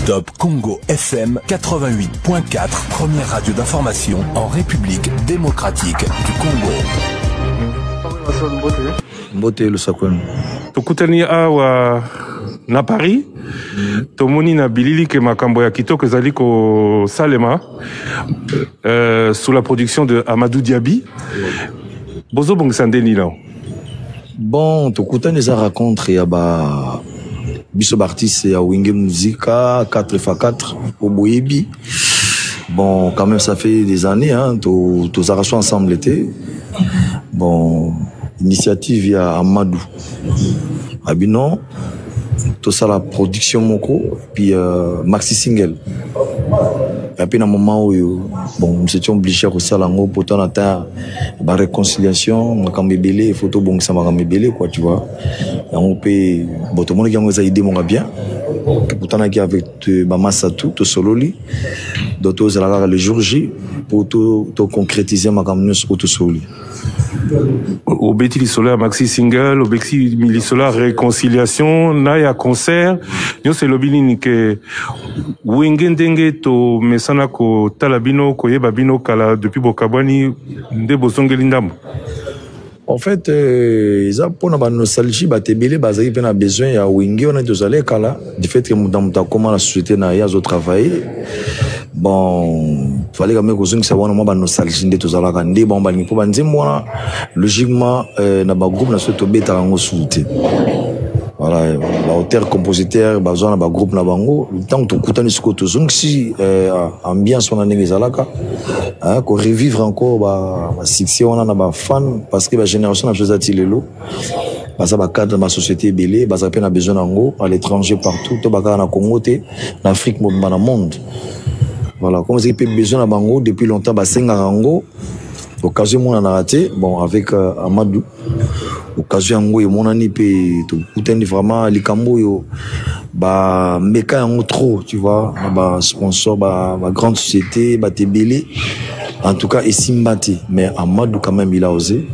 Top Congo FM 88.4, première radio d'information en République démocratique du Congo. Mbote le sakwen. Tokutani awa na Paris. Tomoni na bilili ke makambo ya kitoko ezali ko Salema sous la production de Amadou Diaby. Bozo bongisa ndeni là. Bon, tokutani za rencontre ya ba biso artiste ya Wenge Musica 4x4 au Boyebi. Bon, quand même ça fait des années hein, tous arrachons ensemble l'été. Bon, initiative ya Amadou. Abinon tout ça la production moko puis maxi single. Et puis dans moment où bon nous étions obligés à ça lango pour ton atteindre la réconciliation makambe belé photo bon ça makambe belé quoi tu vois. Et on peut bon tout le monde qui a des idées mon bien. Pourtant qui avec ba massa tout solo li d'autres le jour J pour tout concrétiser makambe nous pour tout solo. Au Betty Solar maxi single, au Betty Solar réconciliation, na concert, nous c'est l'obini que Wengendenge to mesana ko talabino ko yebabino kala depuis Bokabwani de Bosongelindam. En fait, ils ont pour la nostalgie, batebele bazali pe na besoin ya Wenge on est tous allés kala du fait que dans comment la société na ya zo travailler. Bon, fallait quand même que ça soit vraiment nostalgie de tous allés kande bon bani pour banze moi logiquement na ba groupe na so to beta ngo souté. Voilà, ba auteur compositeur bazona ba groupe na bango tant to kutani siko to si ambiance on a ngezalaka hein ko revivre encore ba succès on a ba fan parce que la génération a chose atilelo parce que cadre ma société belé ba ça peine a besoin ngo à l'étranger partout to ba na Congo te en Afrique mo na monde. Voilà, comme c'est besoin na bango depuis longtemps ba senga ngo occasion mon a raté bon avec Amadou occasion ngo et mon ani pe to kutani vraiment likambo yo ba meka yango trop tu vois ba sponsor ba grande société ba tebele en tout cas esimbati mais Amadou quand même il a osé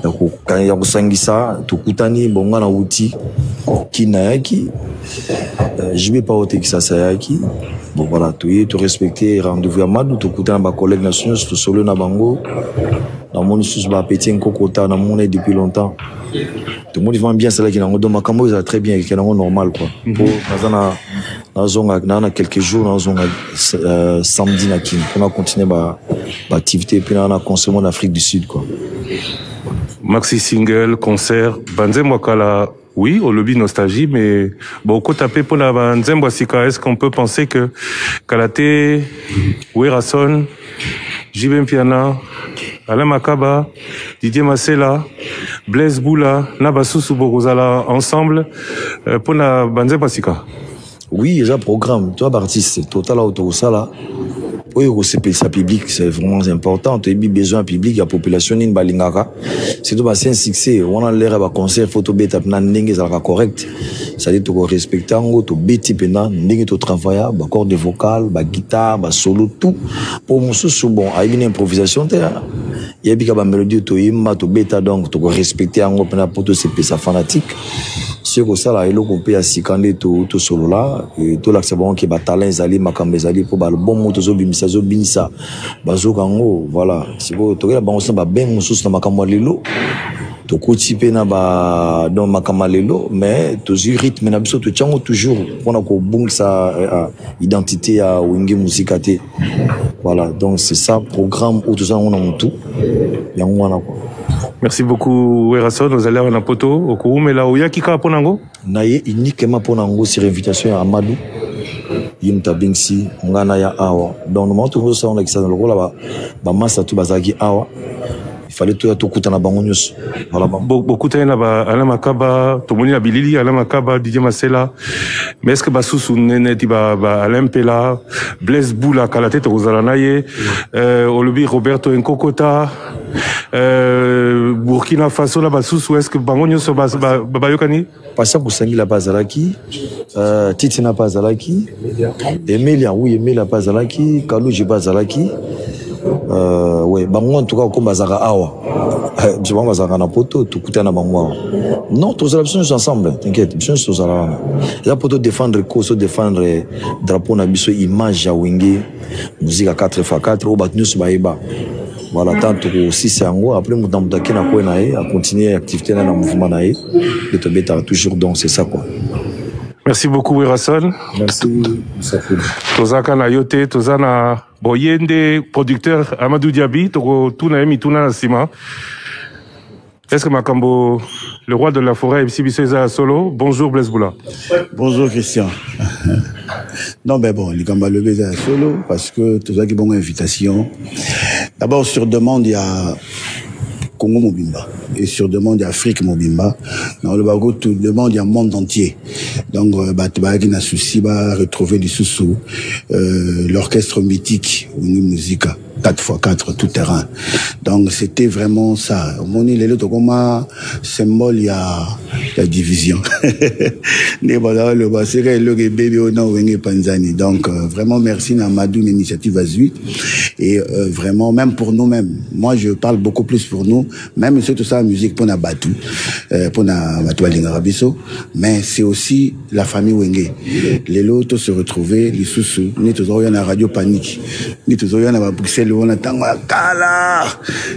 donc quand il y a kusangisa to kutani bonga na outil kinayaki je vais pas ôter que ça sayaki bon voilà tout respecter rendez-vous Amadou to kutana ba collègues nationaux to solo na bango dans mon sous ba petit nkokota na mon depuis longtemps tout le monde vend bien cela qui n'a pas makambo ça très bien qui est normal quoi pour na quelques jours na samedi na kin on a continué ba activité puis on a consommé en Afrique du Sud quoi. Maxi single concert banzemwa kala. Oui, au lobby nostalgie, mais beaucoup tapé pour la Nzembo Sika. Est-ce qu'on peut penser que Kalate, Werason, Jibem Piana, Alain Makaba, Didier Masela, Blaise Boula, Nabasusu Borozala ensemble pour la Nzembo Sika? Oui, déjà programme. Tu vois, artiste total auto ça là. Oui, ça public, c'est vraiment important. Tu as besoin public, il y a population in balingaka. C'est tout c'est un succès. On a l'air à concert photo bêta na ndenge ça correct. Ça dit tu respecter ngo to bêti pena ndenge to travailler, ba cordes vocales, ba guitare, ba solo tout. Pour mon sous bon, a une improvisation terre. Il y a bika ba mélodie to yima to bêta donc tu respecter ngo pena pour tout c'est ça fanatique. C'est que ça là, il faut payer à sikande tout solo là, et tout là c'est bon qui ba talent zali makambe zali pour ba le bon moto zo bimisa zo binisa bazo kango voilà c'est bon to la ba on ba ben mususu na makambo lelo to kuti pena ba dans makambo lelo mais to zu rythme na biso to tchango toujours on a ko bungisa identité à Wenge Musica te voilà donc c'est ça programme où tout ça on a tout yango wana quoi. Merci beaucoup Werason, nous allons à poto au courant mais là où yaki ka ponango naye uniquement ponango sur invitation à Amadou yimta bingsi ngana ya awa donc nous montrons ça on a que ça dans le rôle là ba massa tout bazaki awa il fallait tout kutana bango nyos voilà beaucoup tena ba Alain Makaba to moni na bilili Alain Makaba Didier Masela mais est-ce que basusu nene ti ba Alain Pela Blaise Boula kalate to kozala naye olobi Roberto Nkokota Burkina Faso la basusu est-ce que bango nyos ba yokani Pasha Kusangi la bazalaki Titi na bazalaki Emilia oui Emilia bazalaki Kalou je bazalaki ouais, bango en tout cas comme bazara awa. Je vois bazara na poto tout kuta na bango. Non, tous les gens ensemble, t'inquiète, bien tous là. Là pour défendre cause, défendre drapeau na biso image ya wenge, musique à 4x4 au batnu su baïba. Voilà, tant que si c'est en gros, après, nous à continuer l'activité dans le mouvement, de te mettre toujours, donc c'est ça, quoi. Merci beaucoup, Werason. Merci, Tozaka na yote, tozana boyende, producteur Amadou Diaby, tuna emi tuna nasima. Est-ce que Makambo, le roi de la forêt, MC Bisseza Solo, bonjour Blaise Boula. Bonjour Christian. Non, mais bon, les Gamba levé à Solo, parce que tout ça qui est bonne invitation. D'abord, sur demande, il y a Congo Mobimba. Et sur demande, il y a Afrique Mobimba. Dans le bagot, tout demande, il y a monde entier. Donc, qui n'a souci, retrouver du sous-sous, l'orchestre mythique, une musique. 4x4 tout terrain. Donc c'était vraiment ça. Mon île est comme symbole, il y a division. Donc vraiment merci Namadou, l'initiative Azui. Et vraiment même pour nous-mêmes. Moi je parle beaucoup plus pour nous. Même c'est tout ça la musique pour Nabatou, pour Nabatou Alingarabiso. Mais c'est aussi la famille Wenge. Les lots se retrouver, les sous-sous. Nous tous on a radio panique. Nous tous on a Bruxelles. On a tant kala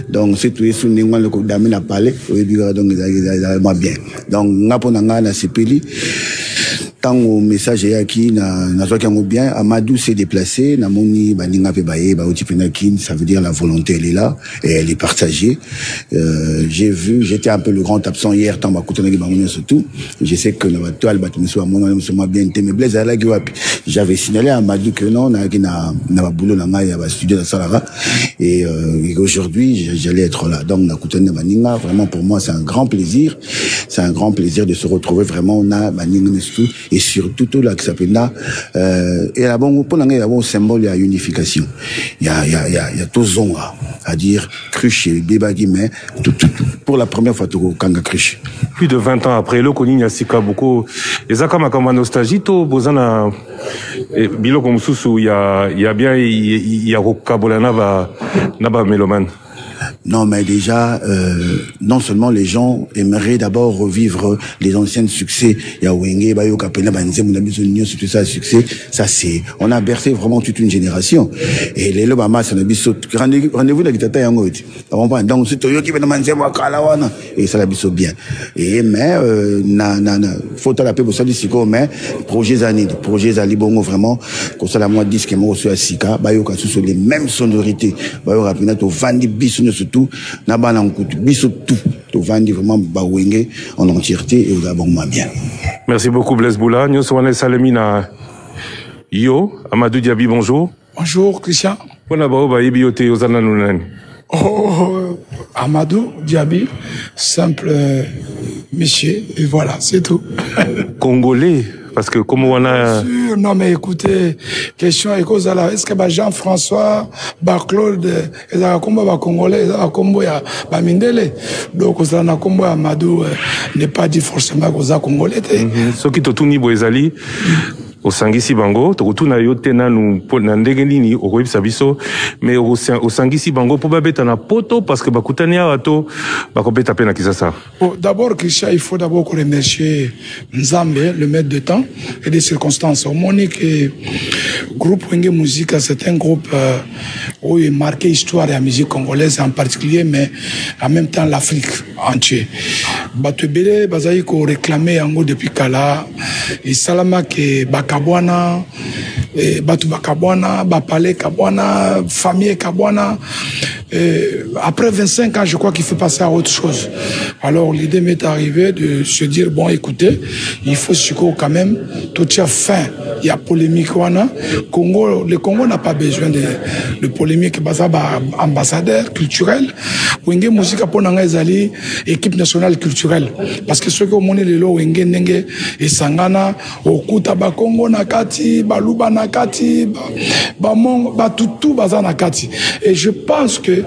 donc c'est tout sous n'importe le coup d'amener à parler oui donc ils bien donc n'a pas na sepeli tant au message qui na soit qui bien Amadou s'est déplacé na moni baninga pe baye ba otipenakin ça veut dire la volonté elle est là et elle est partagée. J'ai vu, j'étais un peu le grand absent hier tant ba kutana ki bangonya surtout je sais que na toile ba tumiso mon bien mais Blaise ala ki wapi j'avais signalé à Amadou que non na boulot na ngai ya ba studio na Salara et aujourd'hui j'allais être là donc na kutana baninga vraiment pour moi c'est un grand plaisir de se retrouver vraiment na baninga tout et surtout tout là qui s'appelle là et là bon pour l'anglais il y a un symbole il y a unification il y a tout zonga à dire cruche bébagi mais tout pour la première fois tout kanga cruche plus de 20 ans après le koni nyasika beaucoup ezaka makamba nostalgie to bozana biloko mususu il y a bien il y a rokabola na ba mélomane. Non, mais déjà, non seulement les gens aimeraient d'abord revivre les anciens succès. Il y a Wenge, Bayo, Kapena, Banze, Mounabizonio, tout ça, succès. Ça, c'est, on a bercé vraiment toute une génération. Et les Lobama, ça n'a pas rendez-vous de Kitata Yango. Donc, c'est Toyo qui va demander moi, Kalawana. Et ça l'a biso bien. Et, mais, faut à la paix pour ça, mais, projets à Libongo, vraiment, comme ça, la moi, disque, moi, aussi à Sika, Bayo, Kassou, sur les mêmes sonorités. Bayo, Rapina, to Vandi, Bissou, surtout, Nabana, Bissou, tout. To Vandi, vraiment, Bawenge, en entièreté, et au d'abord, moi, bien. Merci beaucoup, Blaise Boula. Nous sommes Salemina. Yo, Amadou Diaby, bonjour. Bonjour, Christian. Oh, Amadou Diaby, simple monsieur, et voilà, c'est tout. Congolais, parce que comme on a... Non, mais écoutez, question est-ce que Jean-François, Claude, ils ont combat Congolais, ils ont combat Mindele. Donc, on a combat Amadou, n'est pas dit forcément qu'ils ont Congolais. Ce qui est tout niveau ezali. Au Sangisi Bango, tokutuna yote nanu na ndenge nini okoyebisa biso mais au Sangisi Bango po babeta na poto parce que bakutani ato bakobeta pe na Kisasa. D'abord Christian, il faut d'abord remercier Nzambe, le maître de temps et des circonstances. Monique groupe Wenge Musica, c'est un groupe où il marqué histoire de la musique congolaise en particulier mais en même temps l'Afrique entière. Batebele bazai ko réclamer yango depuis kala et salama ke Kabwana, Batu Bakabwana, Bapale Kabwana, famille Kabwana. Après 25 ans, je crois qu'il faut passer à autre chose. Alors l'idée m'est arrivée de se dire, bon écoutez, il faut quand même, tout à fin, il y a polémique. Congo, le Congo n'a pas besoin de polémique, ambassadeur culturel. Wenge Musica pour Nangazali, équipe nationale culturelle. Parce que ceux qui ont monnaie le lot, Wenge Nenge et Sangana, Okuta Bakongo Nakati, Baluba Nakati, Bamong, Batutu Baza Nakati. Et je pense que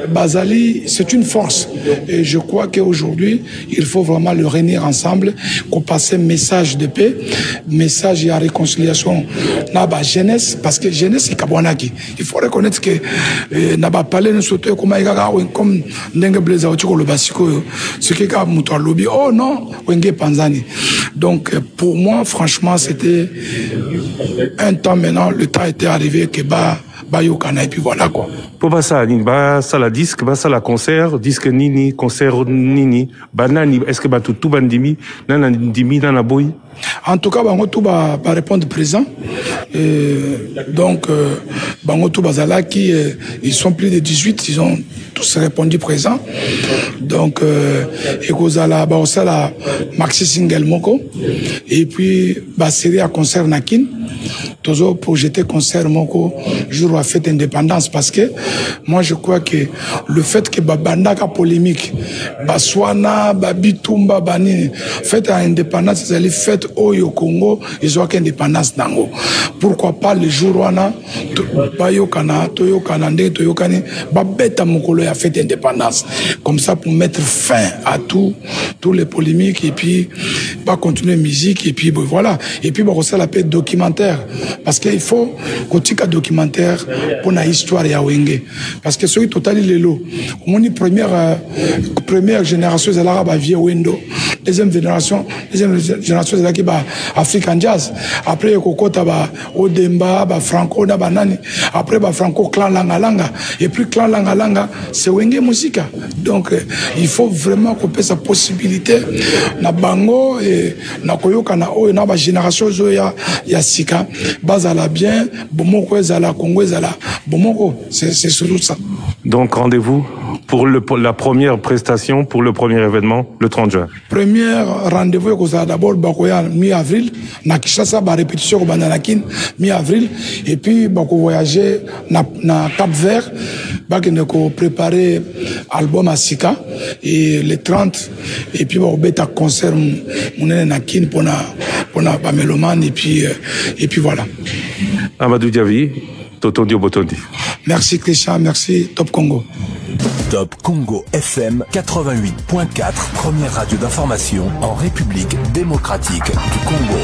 Bazali, c'est une force. Et je crois qu'aujourd'hui, il faut vraiment le réunir ensemble, qu'on passe un message de paix, message de réconciliation dans la jeunesse, parce que jeunesse, c'est Kabwanaki. Il faut reconnaître que Naba Palais ne saute comme Nenge Blaise le Basiko, ce qui est Moutoua Lobby. Oh non, Wenge Panzani. Donc, pour moi, franchement, c'était un temps maintenant, le temps était arrivé que Bayokana, et puis voilà quoi. Pour ça, la disque, la concert, disque nini, concert nini, banani, est-ce que tout bandimi, nanandimi, nanaboy? En tout cas, Bangotou va répondre présent. Donc, Bangotou Bazalaki, ils sont plus de 18, ils ont tous répondu présent. Donc, Ekozala, Baosala, Maxi Single Moko. Et puis, série à concert Nakin. Toujours projeté concert Moko, jour où a fait indépendance. Parce que, moi, je crois que le fait que Babandaka polémique, Baswana, Babitumba, Bani, fête à indépendance, c'est fête au Congo, ils ont indépendance nango. Pourquoi pas le jour où on a Bayokana, Toyokana, Toyokani, Babeta Mokolo a fait indépendance. Comme ça, pour mettre fin à tous les polémiques et puis, continuer musique et puis, voilà. Et puis, ça l'appelle documentaire. Parce qu'il faut qu'on ait un documentaire pour la histoire ya Wenge. Parce que celui total il est là. On est première génération de l'arabe vieux Wendo. Deuxième génération de la African Jazz. Après, Kokota ba Odemba, ba Franco na banani. Après, ba Franco clan Langa Langa. Et puis clan Langa Langa, c'est Wenge Musica. Donc, il faut vraiment couper sa possibilité. Na bango et na koyoka na o na ba génération zo ya sika. Bazala bien, bomoko ezala Congo ezala bomoko. C'est surtout ça. Donc, rendez-vous pour la première prestation, pour le premier événement, le 30 juin. Premier rendez-vous, c'est d'abord mi-avril, na Kinshasa, répétition au Bandanakin, mi-avril, et puis voyager na Cap-Vert, préparer album à Sika, et les 30, et puis beta concert mon nakin pour na Bameloman, et puis voilà. Amadou Diaby, Totondi Obotondi. Merci Christian, merci Top Congo. Top Congo FM 88.4, première radio d'information en République démocratique du Congo.